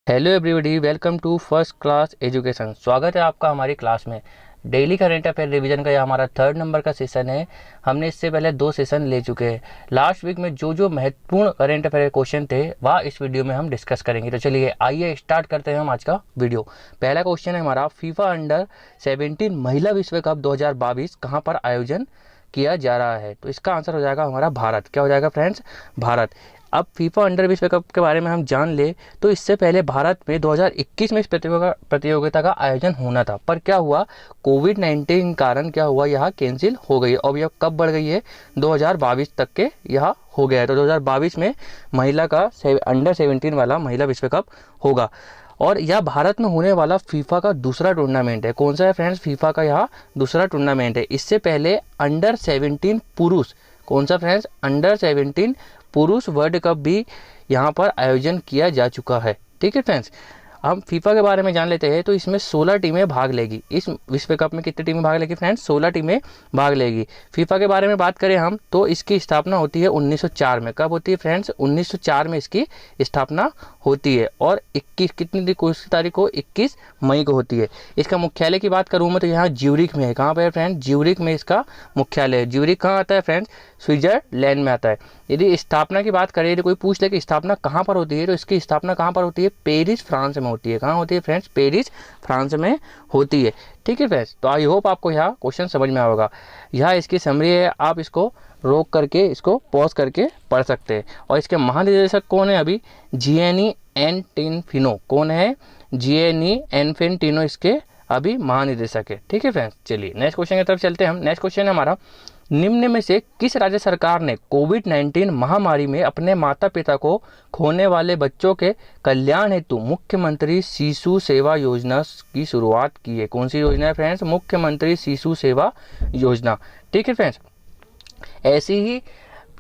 Hello everybody, welcome to first class education. स्वागत है आपका हमारी क्लास में। डेली करेंट अफेयर रिवीजन का यह हमारा 3rd नंबर का सेशन है। हमने इससे पहले 2 सेशन ले चुके हैं। लास्ट वीक में जो महत्वपूर्ण करेंट अफेयर क्वेश्चन थे वह इस वीडियो में हम डिस्कस करेंगे। तो चलिए आइए स्टार्ट करते हैं हम आज का वीडियो। पहला क्वेश्चन है हमारा, फीफा अंडर 17 महिला विश्व कप 2022 कहाँ पर आयोजन किया जा रहा है? तो इसका आंसर हो जाएगा हमारा भारत। क्या हो जाएगा फ्रेंड्स? भारत। अब फीफा अंडर विश्व कप के बारे में हम जान ले तो इससे पहले भारत में 2021 में इस प्रतियोगिता का आयोजन होना था, पर क्या हुआ, कोविड-19 कारण क्या हुआ, यह कैंसिल हो गई। अब यह कब बढ़ गई है? 2022 तक के यह हो गया है। तो 2022 में महिला का अंडर 17 वाला महिला विश्व कप होगा और यह भारत में होने वाला फीफा का दूसरा टूर्नामेंट है। कौन सा है फ्रेंड्स? फीफा का यह दूसरा टूर्नामेंट है। इससे पहले अंडर 17 पुरुष, कौन सा फ्रेंड्स? अंडर 17 पुरुष वर्ल्ड कप भी यहाँ पर आयोजन किया जा चुका है। ठीक है फ्रेंड्स, हम फीफा के बारे में जान लेते हैं। तो इसमें 16 टीमें भाग लेगी। इस विश्व कप में कितनी टीमें भाग लेगी फ्रेंड्स? 16 टीमें भाग लेगी। फीफा के बारे में बात करें हम तो इसकी स्थापना होती है 1904 में। कब होती है फ्रेंड्स? 1904 में इसकी स्थापना होती है और 21 कितनी तारीख को? 21 मई को होती है। इसका मुख्यालय की बात करूँ मैं तो यहाँ ज्यूरिख में है। कहाँ पर है फ्रेंड्स? ज्यूरिख में इसका मुख्यालय है। ज्यूरिख कहाँ आता है फ्रेंड्स? स्विट्जरलैंड में आता है। यदि स्थापना की बात करें, यदि कोई पूछ ले कि स्थापना कहाँ पर होती है, तो इसकी स्थापना कहाँ पर होती है? पेरिस, फ्रांस में होती है। कहाँ होती है फ्रेंड्स? पेरिस, फ्रांस में होती है। ठीक है फ्रेंड्स, तो आई होप आपको यह क्वेश्चन समझ में आएगा। यह इसकी समरी है, आप इसको रोक करके, इसको पॉज करके पढ़ सकते हैं। और इसके महानिदेशक कौन है अभी? जिएनी इन्फेंटिनो। कौन है? जिएनी इन्फेंटिनो इसके अभी महानिदेशक है। ठीक है फ्रेंड्स, चलिए नेक्स्ट क्वेश्चन की तरफ चलते हैं हम। नेक्स्ट क्वेश्चन है हमारा, निम्न में से किस राज्य सरकार ने कोविड-19 महामारी में अपने माता पिता को खोने वाले बच्चों के कल्याण हेतु मुख्यमंत्री शिशु सेवा योजना की शुरुआत की है? कौन सी योजना है फ्रेंड्स? मुख्यमंत्री शिशु सेवा योजना। ठीक है फ्रेंड्स, ऐसी ही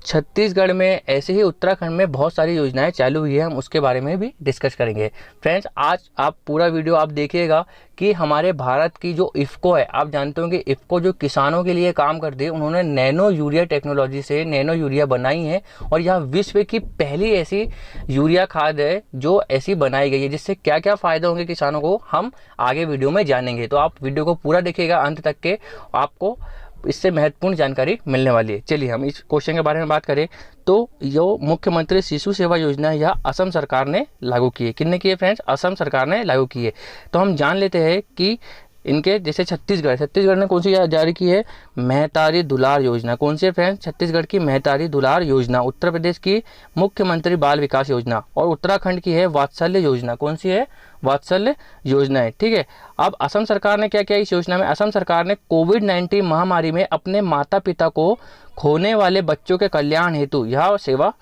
छत्तीसगढ़ में, ऐसे ही उत्तराखंड में बहुत सारी योजनाएं चालू हुई है। हम उसके बारे में भी डिस्कस करेंगे। फ्रेंड्स, आज आप पूरा वीडियो आप देखिएगा कि हमारे भारत की जो इफ़को है, आप जानते हो कि इफ़को जो किसानों के लिए काम करती है, उन्होंने नैनो यूरिया टेक्नोलॉजी से नैनो यूरिया बनाई है और यह विश्व की पहली ऐसी यूरिया खाद है जो ऐसी बनाई गई है। जिससे क्या क्या फ़ायदे होंगे किसानों को, हम आगे वीडियो में जानेंगे। तो आप वीडियो को पूरा देखिएगा अंत तक के, आपको इससे महत्वपूर्ण जानकारी मिलने वाली है। चलिए हम इस क्वेश्चन के बारे में बात करें तो जो मुख्यमंत्री शिशु सेवा योजना है, यह असम सरकार ने लागू की है। किसने की है फ्रेंड्स? असम सरकार ने लागू की है। तो हम जान लेते हैं कि इनके जैसे छत्तीसगढ़ ने कौन सी जारी की है? महतारी दुलार योजना। कौन सी है फ्रेंड्स? छत्तीसगढ़ की महतारी दुलार योजना। उत्तर प्रदेश की मुख्यमंत्री बाल विकास योजना और उत्तराखंड की है वात्सल्य योजना। कौन सी है? वात्सल्य योजना है। ठीक है, अब असम सरकार ने क्या किया इस योजना में? असम सरकार ने कोविड-19 महामारी में अपने माता पिता को खोने वाले बच्चों के कल्याण हेतु यह सेवा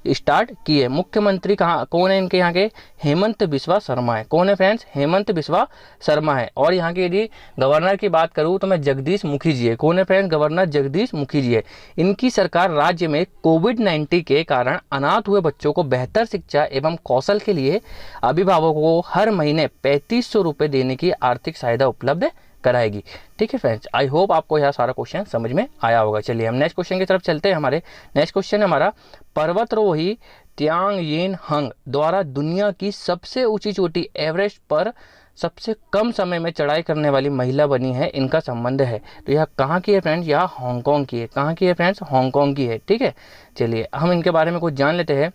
स्टार्ट की है। मुख्यमंत्री कहाँ कौन है इनके? यहाँ के हेमंत बिस्वा शर्मा है। कौन है फ्रेंड्स? हेमंत बिस्वा शर्मा है। और यहाँ के यदि गवर्नर की बात करूँ तो मैं जगदीश मुखी जी है। कौन है फ्रेंड्स? गवर्नर जगदीश मुखी जी है। इनकी सरकार राज्य में कोविड-19 के कारण अनाथ हुए बच्चों को बेहतर शिक्षा एवं कौशल के लिए अभिभावकों को हर महीने 3500 रुपये देने की आर्थिक सहायता उपलब्ध कराएगी। ठीक है फ्रेंड्स, आई होप आपको यह सारा क्वेश्चन समझ में आया होगा। चलिए हम नेक्स्ट क्वेश्चन की तरफ चलते हैं। हमारे नेक्स्ट क्वेश्चन हमारा, पर्वतारोही त्यांग येन हंग द्वारा दुनिया की सबसे ऊंची चोटी एवरेस्ट पर सबसे कम समय में चढ़ाई करने वाली महिला बनी है, इनका संबंध है। तो यह कहाँ की है फ्रेंड्स? यह हांगकांग की है। कहाँ की है फ्रेंड्स? हांगकांग की है। ठीक है, चलिए हम इनके बारे में कुछ जान लेते हैं।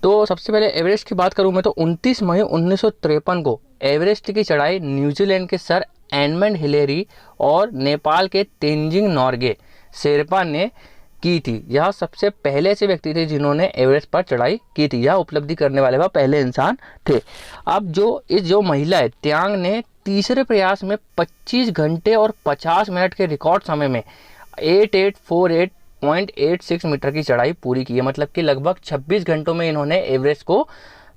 तो सबसे पहले एवरेस्ट की बात करूं मैं तो 29 मई 1953 को एवरेस्ट की चढ़ाई न्यूजीलैंड के सर एडमंड हिलेरी और नेपाल के तेंजिंग नोर्गे शेरपा ने की थी। यह सबसे पहले ऐसे व्यक्ति थे जिन्होंने एवरेस्ट पर चढ़ाई की थी। यह उपलब्धि करने वाले वह पहले इंसान थे। अब जो महिला है त्यांग ने तीसरे प्रयास में 25 घंटे और 50 मिनट के रिकॉर्ड समय में 8848.86 मीटर की चढ़ाई पूरी की है। मतलब कि लगभग 26 घंटों में इन्होंने एवरेस्ट को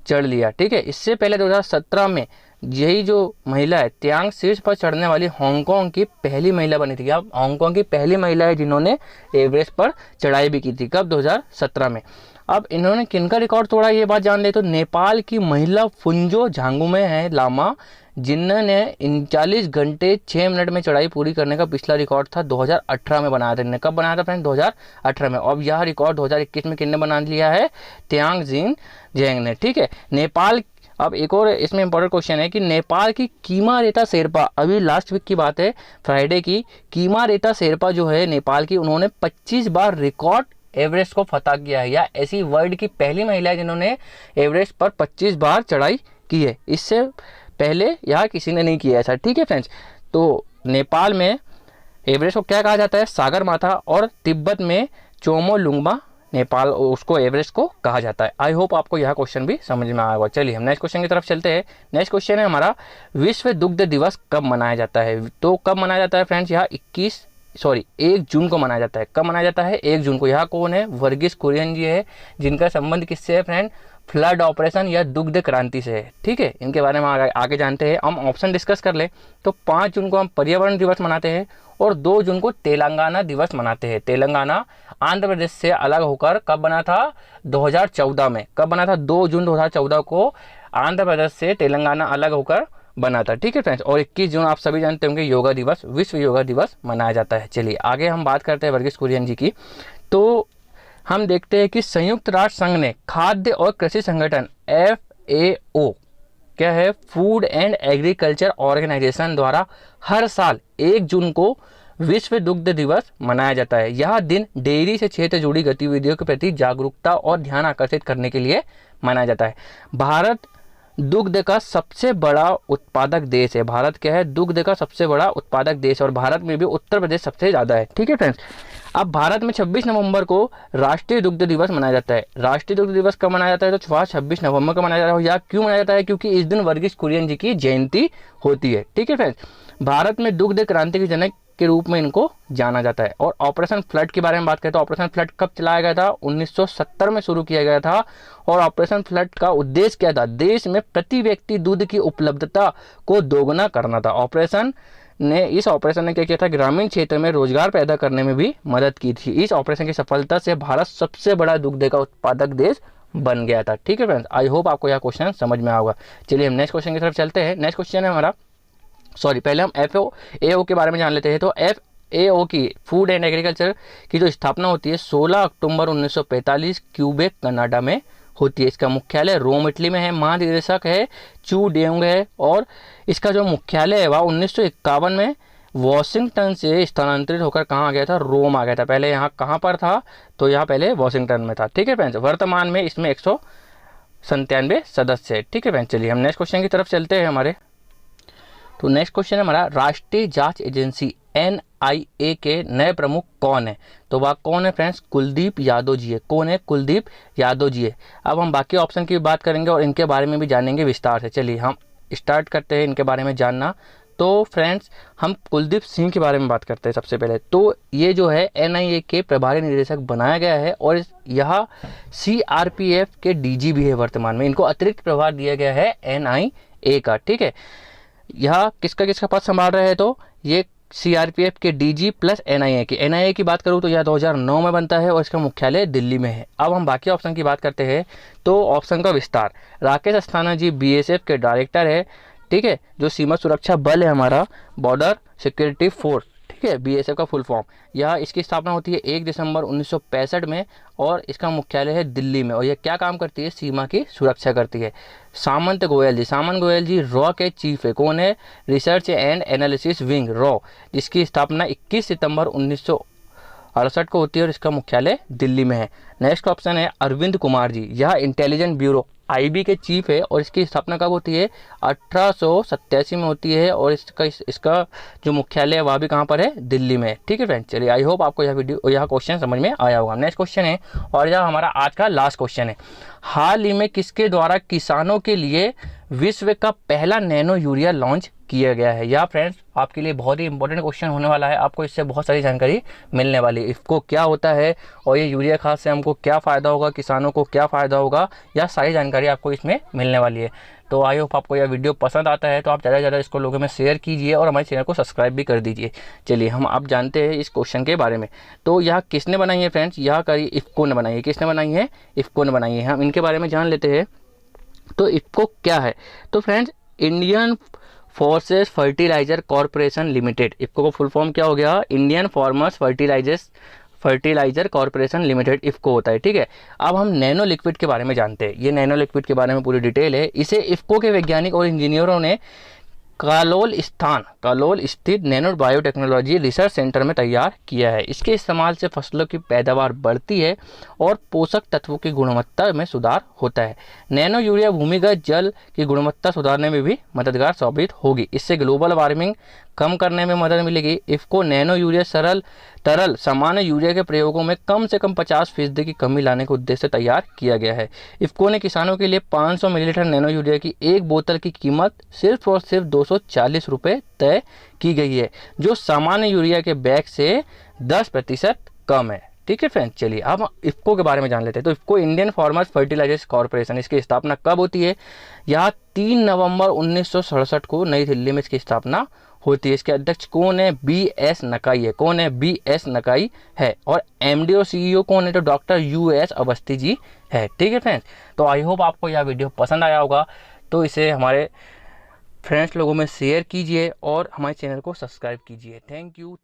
चढ़ लिया। ठीक है, इससे पहले 2017 में यही जो महिला है त्यांग शीर्ष पर चढ़ने वाली हांगकांग की पहली महिला बनी थी। अब हांगकांग की पहली महिला है जिन्होंने एवरेस्ट पर चढ़ाई भी की थी। कब? 2017 में। अब इन्होंने किनका रिकॉर्ड तोड़ा ये बात जान ले तो नेपाल की महिला फुंजो झांगुमे है लामा, जिन्होंने 39 घंटे 6 मिनट में चढ़ाई पूरी करने का पिछला रिकॉर्ड था 2018 में बनाया था। इन्होंने कब बनाया था फ्रेंड? 2018 में। अब यह रिकॉर्ड 2021 में किसने बना लिया है? त्यांग जेंग ने। ठीक है, नेपाल अब एक और इसमें इंपॉर्टेंट क्वेश्चन है कि नेपाल की कीमा रेता शेरपा, अभी लास्ट वीक की बात है फ्राइडे की, कीमा रेता शेरपा जो है नेपाल की, उन्होंने 25 बार रिकॉर्ड एवरेस्ट को फतह किया है, या ऐसी वर्ल्ड की पहली महिला है जिन्होंने एवरेस्ट पर 25 बार चढ़ाई की है। इससे पहले यहाँ किसी ने नहीं किया ऐसा, ठीक है फ्रेंड्स। तो नेपाल में एवरेस्ट को क्या कहा जाता है, सागर माथा, और तिब्बत में चोमोलुंगमा, नेपाल उसको एवरेस्ट को कहा जाता है। आई होप आपको यह क्वेश्चन भी समझ में आएगा। चलिए हम नेक्स्ट क्वेश्चन की तरफ चलते हैं। नेक्स्ट क्वेश्चन है हमारा, विश्व दुग्ध दिवस कब मनाया जाता है? तो कब मनाया जाता है फ्रेंड्स, यहाँ 1 जून को मनाया जाता है। कब मनाया जाता है? 1 जून को। यहाँ कौन है? वर्गीस कुरियन जी है, जिनका संबंध किससे है फ्रेंड? फ्लड ऑपरेशन या दुग्ध क्रांति से है, ठीक है। इनके बारे में आगे जानते हैं। हम ऑप्शन डिस्कस कर ले तो 5 जून को हम पर्यावरण दिवस मनाते हैं और 2 जून को तेलंगाना दिवस मनाते हैं। तेलंगाना आंध्र प्रदेश से अलग होकर कब बना था? 2014 में। कब बना था? 2 जून 2014 को आंध्र प्रदेश से तेलंगाना अलग होकर बना था, ठीक है फ्रेंड्स। और 21 जून आप सभी जानते होंगे योगा दिवस, विश्व योगा दिवस मनाया जाता है। चलिए आगे हम बात करते हैं वर्गीस कुरियन जी की। तो हम देखते हैं कि संयुक्त राष्ट्र संघ ने खाद्य और कृषि संगठन FAO, क्या है, फूड एंड एग्रीकल्चर ऑर्गेनाइजेशन द्वारा हर साल 1 जून को विश्व दुग्ध दिवस मनाया जाता है। यह दिन डेयरी से क्षेत्र जुड़ी गतिविधियों के प्रति जागरूकता और ध्यान आकर्षित करने के लिए मनाया जाता है। भारत दुग्ध का सबसे बड़ा उत्पादक देश है। भारत क्या है? दुग्ध का सबसे बड़ा उत्पादक देश, और भारत में भी उत्तर प्रदेश सबसे ज़्यादा है, ठीक है फ्रेंड्स। अब भारत में 26 नवंबर को राष्ट्रीय दुग्ध दिवस मनाया जाता है। राष्ट्रीय दुग्ध दिवस कब मनाया जाता है? तो 26 नवंबर को मनाया जाता है। या क्यों मनाया जाता है? क्योंकि इस दिन वर्गीस कुरियन जी की जयंती होती है, ठीक है फ्रेंड्स। भारत में दुग्ध क्रांति के जनक के रूप में इनको जाना जाता है। और ऑपरेशन फ्लड के बारे में बात करें तो ऑपरेशन फ्लड कब चलाया गया था? 1970 में शुरू किया गया था। और ऑपरेशन फ्लड का उद्देश्य क्या था? देश में प्रति व्यक्ति दूध की उपलब्धता को दोगुना करना था। इस ऑपरेशन ने क्या किया था? ग्रामीण क्षेत्र में रोजगार पैदा करने में भी मदद की थी। इस ऑपरेशन की सफलता से भारत सबसे बड़ा दुग्ध का उत्पादक देश बन गया था, ठीक है फ्रेंड्स। आई होप आपको यह क्वेश्चन समझ में आएगा। चलिए हम नेक्स्ट क्वेश्चन की तरफ चलते हैं। नेक्स्ट क्वेश्चन है हमारा, पहले हम FAO के बारे में जान लेते हैं। तो FAO की फूड एंड एग्रीकल्चर की जो स्थापना होती है 16 अक्टूबर 1945 क्यूबेक कनाडा में होती है। इसका मुख्यालय रोम इटली में है। महानिदेशक है चू डेंग है। और इसका जो मुख्यालय है वह 1951 में वॉशिंगटन से स्थानांतरित होकर कहाँ आ गया था? रोम आ गया था। पहले यहाँ कहाँ पर था? तो यहाँ पहले वॉशिंगटन में था, ठीक है फ्रेंड्स। वर्तमान में इसमें 197 सदस्य है, ठीक है फ्रेंड्स। चलिए हम नेक्स्ट क्वेश्चन की तरफ चलते हैं हमारे। तो नेक्स्ट क्वेश्चन है हमारा, राष्ट्रीय जांच एजेंसी NIA के नए प्रमुख कौन है? तो वह कौन है फ्रेंड्स? कुलदीप यादव जी है। कौन है? कुलदीप यादव जी है। अब हम बाकी ऑप्शन की बात करेंगे और इनके बारे में भी जानेंगे विस्तार से। चलिए हम स्टार्ट करते हैं इनके बारे में जानना। तो फ्रेंड्स हम कुलदीप सिंह के बारे में बात करते हैं सबसे पहले। तो ये जो है NIA के प्रभारी निदेशक बनाया गया है और यह CRPF के DG भी है वर्तमान में। इनको अतिरिक्त प्रभार दिया गया है NIA का, ठीक है। यह किसका पद संभाल रहे हैं? तो ये CRPF के DG प्लस NIA की बात करूँ तो यह 2009 में बनता है और इसका मुख्यालय दिल्ली में है। अब हम बाकी ऑप्शन की बात करते हैं। तो ऑप्शन का विस्तार, राकेश अस्थाना जी BSF के डायरेक्टर है, ठीक है। जो सीमा सुरक्षा बल है हमारा, बॉर्डर सिक्योरिटी फोर्स, ठीक है, BSF का फुल फॉर्म। यह इसकी स्थापना होती है 1 दिसंबर 1965 में और इसका मुख्यालय है दिल्ली में। और यह क्या काम करती है? सीमा की सुरक्षा करती है। सामंत गोयल जी रॉ के चीफ है। कौन है? Research and analysis wing raw, जिसकी स्थापना 21 सितंबर 1968 को होती है और इसका मुख्यालय दिल्ली में है। नेक्स्ट ऑप्शन है अरविंद कुमार जी। यह इंटेलिजेंस ब्यूरो IB के चीफ है और इसकी स्थापना कब होती है? 1887 में होती है और इसका जो मुख्यालय है वह भी कहाँ पर है? दिल्ली में, ठीक है फ्रेंड्स। चलिए आई होप आपको यह क्वेश्चन समझ में आया होगा। नेक्स्ट क्वेश्चन है और यह हमारा आज का लास्ट क्वेश्चन है। हाल ही में किसके द्वारा किसानों के लिए विश्व का पहला नैनो यूरिया लॉन्च किया गया है? या फ्रेंड्स आपके लिए बहुत ही इंपॉर्टेंट क्वेश्चन होने वाला है। आपको इससे बहुत सारी जानकारी मिलने वाली है। इसको क्या होता है और ये यूरिया खाद से हमको क्या फ़ायदा होगा, किसानों को क्या फ़ायदा होगा, यह सारी जानकारी आपको इसमें मिलने वाली है। तो आई होप आपको यह वीडियो पसंद आता है तो आप ज़्यादा से ज़्यादा इसको लोगों में शेयर कीजिए और हमारे चैनल को सब्सक्राइब भी कर दीजिए। चलिए हम अब जानते हैं इस क्वेश्चन के बारे में। तो यह किसने बनाई है फ्रेंड्स? यह करी इफ्को ने बनाई है। किसने बनाई है? इफ्को ने बनाई है। हम इनके बारे में जान लेते हैं। तो इफ्को क्या है? तो friends Indian forces fertiliser corporation limited, IFFCO का फुल फॉर्म क्या हो गया? Indian farmers fertiliser corporation limited IFFCO होता है। ठीक है, अब हम नैनो लिक्विड के बारे में जानते हैं। ये नैनो लिक्विड के बारे में पूरी डिटेल है। इसे इफ्को के वैज्ञानिक और इंजीनियरों ने कालोल स्थित नैनो बायोटेक्नोलॉजी रिसर्च सेंटर में तैयार किया है। इसके इस्तेमाल से फसलों की पैदावार बढ़ती है और पोषक तत्वों की गुणवत्ता में सुधार होता है। नैनो यूरिया भूमिगत जल की गुणवत्ता सुधारने में भी मददगार साबित होगी। इससे ग्लोबल वार्मिंग कम करने में मदद मिलेगी। इफ्को नैनो यूरिया तरल सामान्य यूरिया के प्रयोगों में कम से कम 50% की कमी लाने के उद्देश्य से तैयार किया गया है। इफ्को ने किसानों के लिए 500 मिलीलीटर नैनो यूरिया की एक बोतल की कीमत सिर्फ और सिर्फ 240 रुपये तय की गई है, जो सामान्य यूरिया के बैग से 10% कम है। ठीक है फ्रेंड्स, चलिए अब इफ्को के बारे में जान लेते हैं। तो IFFCO Indian farmers fertilisers corporation, इसकी स्थापना कब होती है? यहाँ 3 नवंबर 1967 को नई दिल्ली में इसकी स्थापना होती है। इसके अध्यक्ष कौन है? BS नकाई है। कौन है? BS नकाई है। और MD और CEO कौन है? तो डॉक्टर US अवस्थी जी है। ठीक है फ्रेंड्स, तो आई होप आपको यह वीडियो पसंद आया होगा। तो इसे हमारे फ्रेंड्स लोगों में शेयर कीजिए और हमारे चैनल को सब्सक्राइब कीजिए। Thank you.